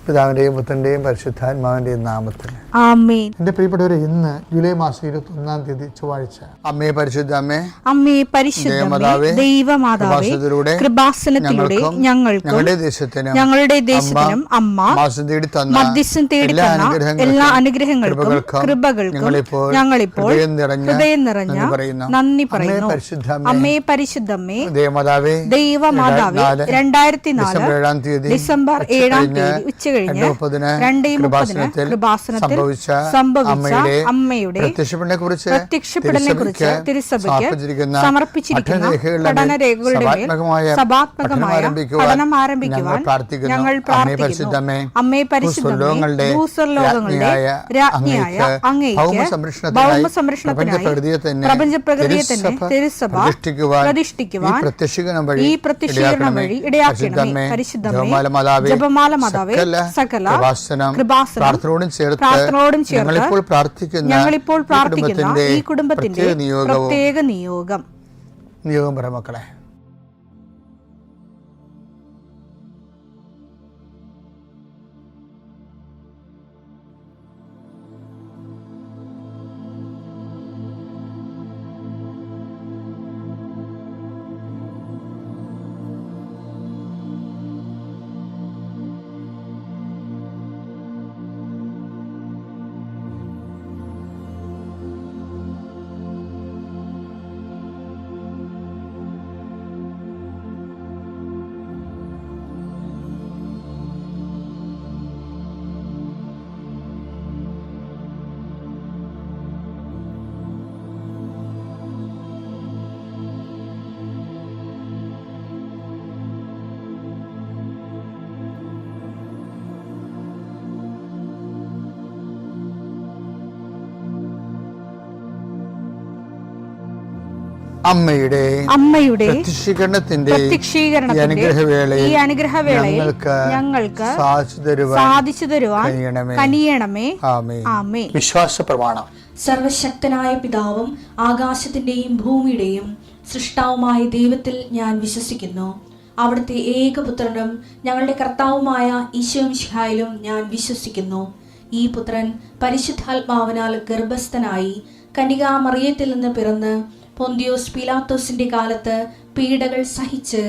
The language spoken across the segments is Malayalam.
പിതാവിൻ്റെയും പുത്രൻ്റെയും പരിശുദ്ധാത്മാവിൻ്റെയും നാമത്തിൽ ആമേൻ. എൻ്റെ പ്രിയപ്പെട്ടവരെ, ഇന്ന് ജൂലൈ മാസം 21-ാം തീയതി ചൊവ്വാഴ്ച. അമ്മേ പരിശുദ്ധ അമ്മേ, അമ്മേ പരിശുദ്ധമേ, ദൈവമാതാവേ, കൃപാസനത്തിലൂടെ ഞങ്ങൾക്കും ഞങ്ങളുടെ ദേശത്തിനും അമ്മ മധ്യസ്ഥം തേടി തന്ന എല്ലാ അനുഗ്രഹങ്ങൾക്കും കൃപകൾക്കും ഞങ്ങളിപ്പോൾ ഹൃദയം നിറഞ്ഞ നന്ദി പറയുന്നു. അമ്മേ പരിശുദ്ധമേ, ദൈവമാതാവേ, 2004 ഡിസംബർ 7-ാം തീയതി ഉച്ചകഴിഞ്ഞ് 2:30 കൃപാസനത്തിൽ സംഭവിച്ച അമ്മയുടെ പ്രത്യക്ഷപ്പെടലിനെക്കുറിച്ച് തിരുസഭയ്ക്ക് സമർപ്പിച്ചിരിക്കുന്ന പഠനരേഖകളുടെ മേൽ സഭാത്മകമായ പഠനം ആരംഭിക്കുവാൻ ഞങ്ങൾ പ്രാർത്ഥിക്കുന്നു. അമ്മേ പരിശുദ്ധമേ, ഭൂസ്വർലോകങ്ങളുടെ രാജ്ഞിയായ അങ്ങേയ്ക്ക് ഭൗമസംരക്ഷണത്തിനായി പ്രപഞ്ചപ്രകൃതിയെ തന്നെ തിരുസഭ പ്രതിഷ്ഠിക്കുവാൻ ഈ പ്രത്യക്ഷീകരണം വഴി ഇടയാക്കണമേ. പരിശുദ്ധമേ, ജപമാല മാതാവേ, സകല കൃപാസനം പ്രാർത്ഥനയോടും ചേർത്ത് ഞങ്ങളിപ്പോൾ പ്രാർത്ഥിക്കുന്ന ഈ കുടുംബത്തിന്റെ പ്രത്യേക നിയോഗം പറ മക്കളെ. അമ്മയുടെ പ്രത്യക്ഷീകരണത്തിന്റെ ഈ അനുഗ്രഹവേളയിൽ ഞങ്ങൾക്ക് സാധിച്ചു തരുവാൻ കനിയണമേ. ആമേൻ. വിശ്വാസ പ്രമാണം. സർവശക്തനായ പിതാവും ആകാശത്തിന്റെയും ഭൂമിയുടെയും സൃഷ്ടാവുമായ ദൈവത്തിൽ ഞാൻ വിശ്വസിക്കുന്നു. അവിടുത്തെ ഏകപുത്രനും ഞങ്ങളുടെ കർത്താവുമായ ഈശോമിശിഹായിലും ഞാൻ വിശ്വസിക്കുന്നു. ഈ പുത്രൻ പരിശുദ്ധാത്മാവിനാൽ ഗർഭസ്ഥനായി കന്യകാമറിയത്തിൽ നിന്ന് പിറന്ന് പൊന്തിയോസ് പീലാത്തോസിന്റെ കാലത്ത് പീഡകൾ സഹിച്ച്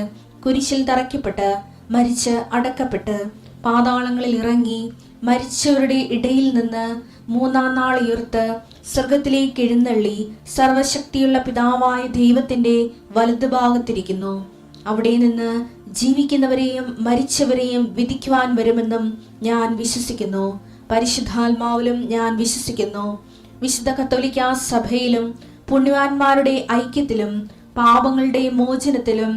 കുരിശിൽ തറയ്ക്കപ്പെട്ട് മരിച്ച് അടക്കപ്പെട്ട് പാതാളങ്ങളിൽ ഇറങ്ങി മരിച്ചവരുടെ ഇടയിൽ നിന്ന് 3-ാം നാൾ ഉയർത്ത് സ്വർഗത്തിലേക്ക് എഴുന്നള്ളി സർവശക്തിയുള്ള പിതാവായ ദൈവത്തിന്റെ വലതുഭാഗത്തിരിക്കുന്നു. അവിടെ നിന്ന് ജീവിക്കുന്നവരെയും മരിച്ചവരെയും വിധിക്കുവാൻ വരുമെന്നും ഞാൻ വിശ്വസിക്കുന്നു. പരിശുദ്ധാത്മാവിലും ഞാൻ വിശ്വസിക്കുന്നു. വിശുദ്ധ കത്തോലിക്കാ സഭയിലും പുണ്യവാന്മാരുടെ ഐക്യത്തിലും പാപങ്ങളുടെ മോചനത്തിലും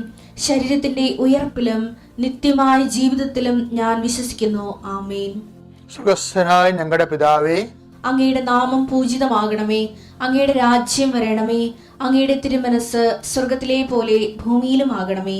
ശരീരത്തിന്റെ ഉയർപ്പിലും നിത്യമായ ജീവിതത്തിലും ഞാൻ വിശ്വസിക്കുന്നു. ആമേൻ. സുഖസ്ഥനായ ഞങ്ങളുടെ പിതാവേ, അങ്ങയുടെ നാമം പൂജിതമാകണമേ. അങ്ങയുടെ രാജ്യം വരണമേ. അങ്ങയുടെ തിരുമനസ് സ്വർഗത്തിലെ പോലെ ഭൂമിയിലും ആകണമേ.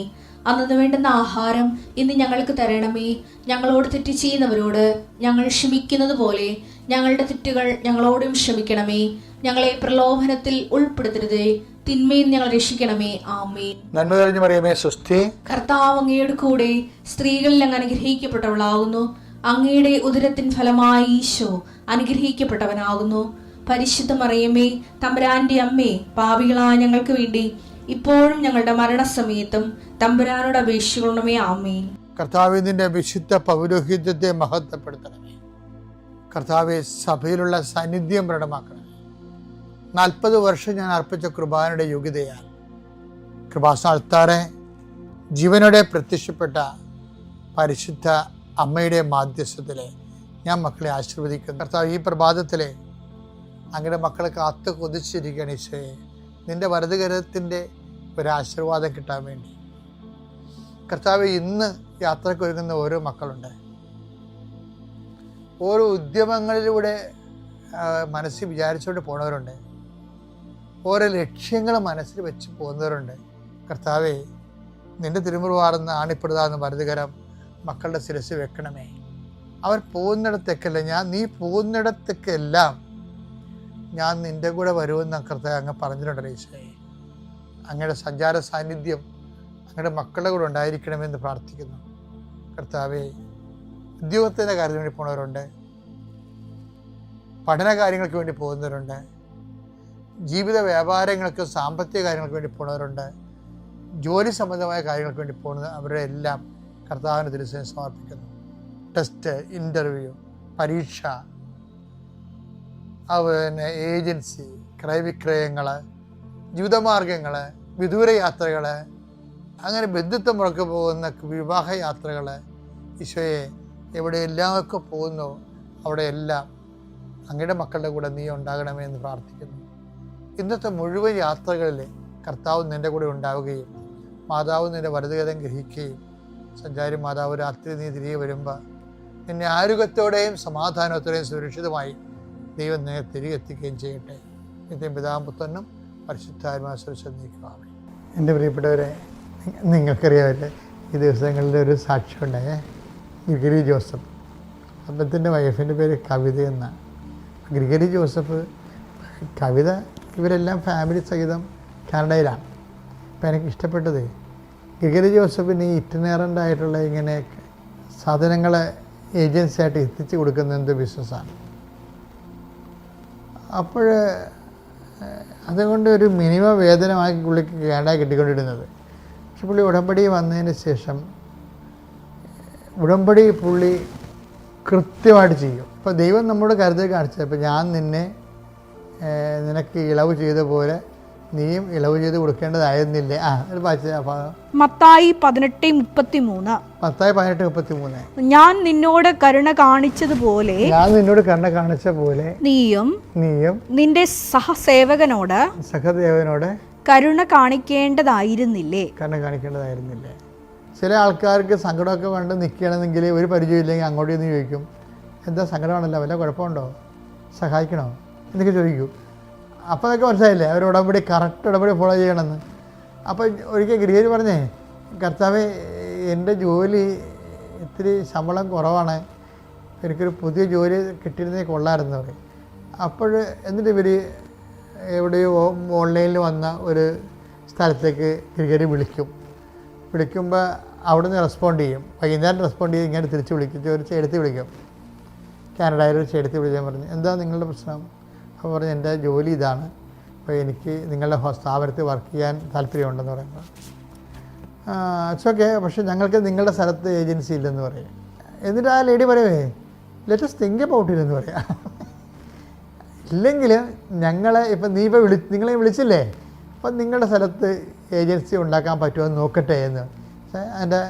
അന്നു വേണ്ടുന്ന ആഹാരം ഇന്ന് ഞങ്ങൾക്ക് തരണമേ. ഞങ്ങളോട് തെറ്റ് ചെയ്യുന്നവരോട് ഞങ്ങൾ ക്ഷമിക്കുന്നത് പോലെ ഞങ്ങളുടെ തെറ്റുകൾ ഞങ്ങളോടും ക്ഷമിക്കണമേ. ഞങ്ങളെ പ്രലോഭനത്തിൽ ഉൾപ്പെടുത്തരുതേ, തിന്മയിൽ ഞങ്ങൾ രക്ഷിക്കണമേ. ആമേൻ. നന്മ നിറഞ്ഞ മറിയമേ, സ്വസ്തി. കർത്താവ് അങ്ങയുടെ കൂടെ സ്ത്രീകളിൽ അങ്ങ് അനുഗ്രഹിക്കപ്പെട്ടവളാകുന്നു. അങ്ങയുടെ ഉദരത്തിൻ ഫലമായി ഈശോ അനുഗ്രഹിക്കപ്പെട്ടവനാകുന്നു. പരിശുദ്ധ മറിയമേ, തമ്പുരാന്റെ അമ്മേ, പാപികളായ ഞങ്ങൾക്ക് വേണ്ടി ഇപ്പോഴും ഞങ്ങളുടെ മരണസമയത്തും തമ്പുരാനോട് അപേക്ഷിക്കണമേ. ആമേൻ. കർത്താവിന്റെ വിശുദ്ധ പൗരോഹിത്യത്തെ മഹത്വപ്പെടുത്തണമേ. കർത്താവെ, സഭയിലുള്ള സാന്നിധ്യം പ്രകടമാക്കണമേ. 40 വർഷം ഞാൻ അർപ്പിച്ച കൃപാനയുടെ യോഗ്യതയാൽ കൃപാസ്ഥാനത്താറെ ജീവനോടെ പ്രത്യക്ഷപ്പെട്ട പരിശുദ്ധ അമ്മയുടെ മാധ്യസ്ഥത്തിലെ ഞാൻ മക്കളെ ആശീർവദിക്കുന്നു. കർത്താവ്, ഈ പ്രഭാതത്തിലെ അങ്ങയുടെ മക്കളെ കാത്തു കൊതിച്ചിരിക്കുകയാണ് ഈശോയെ. നിന്റെ വലതുകരത്തിൻ്റെ ഒരാശീർവാദം കിട്ടാൻ വേണ്ടി. കർത്താവ്, ഇന്ന് യാത്രയ്ക്ക് ഒരുങ്ങുന്ന ഓരോ മക്കളുണ്ട്. ഓരോ ഉദ്യമങ്ങളിലൂടെ മനസ്സിൽ വിചാരിച്ചുകൊണ്ട് പോണവരുണ്ട്. ഓരോ ലക്ഷ്യങ്ങൾ മനസ്സിൽ വെച്ച് പോകുന്നവരുണ്ട്. കർത്താവെ, നിന്റെ തിരുമുറുവാർന്ന് ആണിപ്പെടുതാന്ന് വലതുകരം മക്കളുടെ ശിരസ് വെക്കണമേ. അവർ പോകുന്നിടത്തേക്കല്ല, നീ പോകുന്നിടത്തേക്കെല്ലാം ഞാൻ നിന്റെ കൂടെ വരുമെന്ന് കർത്താവ് അങ്ങ് പറഞ്ഞിട്ടുണ്ടല്ലോ ഈശോയെ. അങ്ങയുടെ സഞ്ചാര സാന്നിധ്യം അങ്ങയുടെ മക്കളുടെ കൂടെ ഉണ്ടായിരിക്കണമെന്ന് പ്രാർത്ഥിക്കുന്നു. കർത്താവെ, ഉദ്യോഗത്തിൻ്റെ കാര്യത്തിന് വേണ്ടി പോകുന്നവരുണ്ട്, പഠന കാര്യങ്ങൾക്ക് വേണ്ടി പോകുന്നവരുണ്ട്, ജീവിത വ്യാപാരങ്ങൾക്ക് സാമ്പത്തിക കാര്യങ്ങൾക്ക് വേണ്ടി പോകുന്നവരുണ്ട്, ജോലി സംബന്ധമായ കാര്യങ്ങൾക്ക് വേണ്ടി പോകുന്നത് അവരുടെ എല്ലാം കർത്താവിന് തിരുസേന സമർപ്പിക്കുന്നു. ടെസ്റ്റ്, ഇൻ്റർവ്യൂ, പരീക്ഷ, അതുപോലെ ഏജൻസി, ക്രയവിക്രയങ്ങൾ, ജീവിതമാർഗങ്ങൾ, വിദൂര യാത്രകൾ, അങ്ങനെ ബന്ധുത്വം മുറക്ക് പോകുന്ന വിവാഹ യാത്രകൾ, ഈശോയെ എവിടെയെല്ലാമൊക്കെ പോകുന്നു അവിടെയെല്ലാം അങ്ങയുടെ മക്കളുടെ കൂടെ നീ ഉണ്ടാകണമേ എന്ന് പ്രാർത്ഥിക്കുന്നു. ഇന്നത്തെ മുഴുവൻ യാത്രകളിൽ കർത്താവ് നിൻ്റെ കൂടെ ഉണ്ടാവുകയും മാതാവ് നിൻ്റെ വലതുകരം ഗ്രഹിക്കുകയും സഞ്ചാരി മാതാവ് രാത്രി നീ തിരികെ വരുമ്പോൾ നിന്നെ ആരോഗ്യത്തോടെയും സമാധാനത്തോടെയും സുരക്ഷിതമായി ദൈവം നിന്നെ തിരികെ എത്തിക്കുകയും ചെയ്യട്ടെ. നിത്യം പിതാവും പുത്രനും പരിശുദ്ധാത്മാവിനെ. എൻ്റെ പ്രിയപ്പെട്ടവരെ, നിങ്ങൾക്കറിയാമല്ലേ ഈ ദിവസങ്ങളിൽ ഒരു സാക്ഷ്യം ഉണ്ടായേ. ഗ്രിഗറി ജോസഫ്, അദ്ദേഹത്തിൻ്റെ വൈഫിൻ്റെ പേര് കവിത എന്നാണ്. ഗ്രിഗറി ജോസഫ്, കവിത, ഇവരെല്ലാം ഫാമിലി സഹിതം കാനഡയിലാണ്. അപ്പം എനിക്ക് ഇഷ്ടപ്പെട്ടത് ഗ്രിഗറി ജോസഫിന് ഈ ഇറ്റിനറൻ്റ് ആയിട്ടുള്ള ഇങ്ങനെ സാധനങ്ങളെ ഏജൻസിയായിട്ട് എത്തിച്ചു കൊടുക്കുന്ന എന്ത് ബിസിനസ്സാണ്. അപ്പോൾ അതുകൊണ്ട് ഒരു മിനിമം വേതനമാക്കി പുള്ളിക്ക് കാനഡ കിട്ടിക്കൊണ്ടിരുന്നത്. പക്ഷെ പുള്ളി ഉടമ്പടി വന്നതിന് ശേഷം ഉടമ്പടി പുള്ളി കൃത്യമായിട്ട് ചെയ്യും. ഇപ്പോൾ ദൈവം നമ്മുടെ കരുതൽ കാണിച്ചത്, ഇപ്പോൾ ഞാൻ നിനക്ക് ഇളവ് ചെയ്ത പോലെ നീയും ഇളവ് ചെയ്ത് കൊടുക്കേണ്ടതായിരുന്നില്ലേ. മത്തായി 18:33 ഞാൻ നിന്നോട് കരുണ കാണിച്ച പോലെ നീയും നിന്റെ സഹസേവകനോട് കരുണ കാണിക്കേണ്ടതായിരുന്നില്ലേ. ചില ആൾക്കാർക്ക് സങ്കടമൊക്കെ കണ്ട് നിൽക്കുകയാണെന്നെങ്കിൽ ഒരു പരിചയമില്ലെങ്കിൽ അങ്ങോട്ട് നിന്ന് ചോദിക്കും, എന്താ സങ്കടമാണല്ലോ, വല്ല കുഴപ്പമുണ്ടോ, സഹായിക്കണോ എന്നൊക്കെ ചോദിക്കും. അപ്പോൾ അതൊക്കെ മനസ്സിലായില്ലേ അവർ ഉടമ്പടി കറക്റ്റ് ഉടമ്പടി ഫോളോ ചെയ്യണമെന്ന്. അപ്പോൾ ഒരിക്കൽ ഗ്രിഗറി പറഞ്ഞേ, കർത്താവേ എൻ്റെ ജോലി ഇത്തിരി ശമ്പളം കുറവാണ്, എനിക്കൊരു പുതിയ ജോലി കിട്ടിയിരുന്നേ കൊള്ളാമായിരുന്നു പറയും. അപ്പോൾ എന്നിട്ട് ഇവർ എവിടെയോ ഓൺലൈനിൽ വന്ന ഒരു സ്ഥലത്തേക്ക് ഗ്രിഗറി വിളിക്കുമ്പോൾ അവിടുന്ന് റെസ്പോണ്ട് ചെയ്യും. വൈകുന്നേരം റെസ്പോണ്ട് ചെയ്ത് ഇങ്ങനെ തിരിച്ച് വിളിക്കും. ഒരു ചേടത്തി വിളിക്കും, കാനഡയിൽ ഒരു ചേടത്തി വിളിക്കാൻ പറഞ്ഞു, എന്താ നിങ്ങളുടെ പ്രശ്നം? അപ്പോൾ പറഞ്ഞു, എൻ്റെ ജോലി ഇതാണ്, അപ്പോൾ എനിക്ക് നിങ്ങളുടെ സ്ഥാപനത്തിൽ വർക്ക് ചെയ്യാൻ താല്പര്യമുണ്ടെന്ന് പറയുമ്പോൾ, ഇറ്റ്സ് ഓക്കെ, പക്ഷേ ഞങ്ങൾക്ക് നിങ്ങളുടെ സ്ഥലത്ത് ഏജൻസി ഇല്ലെന്ന് പറയും. എന്നിട്ട് ആ ലേഡി പറയുമേ, let us think about it എന്ന് പറയാം. ഇല്ലെങ്കിൽ ഞങ്ങളെ ഇപ്പം നീ ഇപ്പോൾ നിങ്ങളെ വിളിച്ചില്ലേ, അപ്പം നിങ്ങളുടെ സ്ഥലത്ത് ഏജൻസി ഉണ്ടാക്കാൻ പറ്റുമോ എന്ന് നോക്കട്ടെ എന്ന്. എൻ്റെ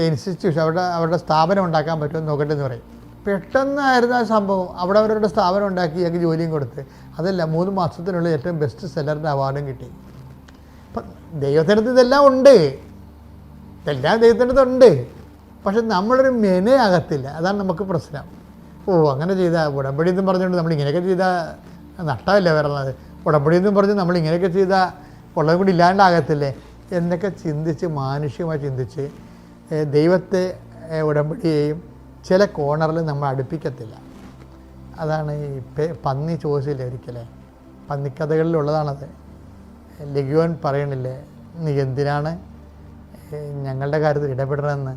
ഇൻസ്റ്റിറ്റ്യൂഷൻ അവരുടെ സ്ഥാപനം ഉണ്ടാക്കാൻ പറ്റുമോ എന്ന് നോക്കട്ടെ എന്ന് പറയും. പെട്ടെന്നായിരുന്നു ആ സംഭവം. അവിടെ അവരുടെ സ്ഥാപനം ഉണ്ടാക്കി ഞങ്ങൾക്ക് ജോലിയും കൊടുത്ത്, അതല്ല 3 മാസത്തിനുള്ളിൽ ഏറ്റവും ബെസ്റ്റ് സെല്ലറിൻ്റെ അവാർഡും കിട്ടി. അപ്പം ദൈവത്തിനടുത്ത് ഇതെല്ലാം ഉണ്ട്, ഇതെല്ലാം ദൈവത്തിനടുത്തുണ്ട്. പക്ഷെ നമ്മളൊരു മെനയാകത്തില്ല, അതാണ് നമുക്ക് പ്രശ്നം. അങ്ങനെ ചെയ്താൽ ഉടമ്പടി എന്നും പറഞ്ഞുകൊണ്ട് നമ്മളിങ്ങനെയൊക്കെ ചെയ്താൽ നഷ്ടമല്ലേ വരുന്നത്, ഉടമ്പടി എന്നും പറഞ്ഞ് നമ്മളിങ്ങനെയൊക്കെ ചെയ്താൽ ഉള്ളതും കൂടി ഇല്ലാണ്ടാകത്തില്ലേ എന്നൊക്കെ ചിന്തിച്ച്, മാനുഷികമായി ചിന്തിച്ച് ദൈവത്തെ ഉടമ്പടിയെയും ചില കോണറിൽ നമ്മൾ അടുപ്പിക്കത്തില്ല. അതാണ് ഈ പന്നി ചോദിച്ചില്ലേ ഒരിക്കലേ, പന്നിക്കഥകളിലുള്ളതാണത്. ലഗിയോൻ പറയണില്ലേ, നീ എന്തിനാണ് ഞങ്ങളുടെ കാര്യത്തിൽ ഇടപെടണമെന്ന്.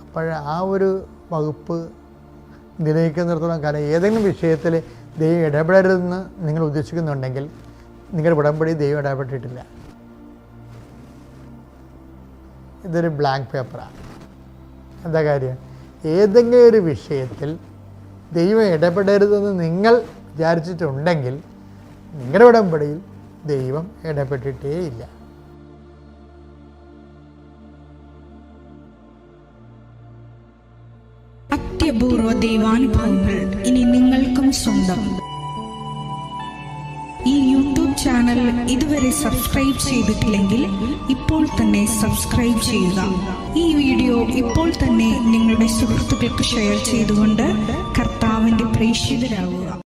അപ്പോൾ ആ ഒരു വകുപ്പ് നിലനിൽക്കുന്നിടത്തോളം കാലം ഏതെങ്കിലും വിഷയത്തിൽ ദൈവം ഇടപെടരുതെന്ന് നിങ്ങൾ ഉദ്ദേശിക്കുന്നുണ്ടെങ്കിൽ നിങ്ങളുടെ ഉടമ്പടി ദൈവം ഇടപെട്ടിട്ടില്ല. ഇതൊരു ബ്ലാങ്ക് പേപ്പറാണ്. എന്താ കാര്യം? ഏതെങ്കിലും ഒരു വിഷയത്തിൽ ദൈവം ഇടപെടരുതെന്ന് നിങ്ങൾ വിചാരിച്ചിട്ടുണ്ടെങ്കിൽ നിങ്ങളുടെ ഉടമ്പടിയിൽ ദൈവം ഇടപെട്ടിട്ടേയില്ല. അത്യപൂർവ ദൈവാനുഭവങ്ങൾ ഇനി നിങ്ങൾക്കും സ്വന്തം. ഈ യൂട്യൂബ് ചാനൽ ഇതുവരെ സബ്സ്ക്രൈബ് ചെയ്തിട്ടില്ലെങ്കിൽ ഇപ്പോൾ തന്നെ സബ്സ്ക്രൈബ് ചെയ്യുക. ഈ വീഡിയോ ഇപ്പോൾ തന്നെ നിങ്ങളുടെ സുഹൃത്തുക്കൾക്ക് ഷെയർ ചെയ്തുകൊണ്ട് കർത്താവിന്റെ പ്രേക്ഷിതരാകുക.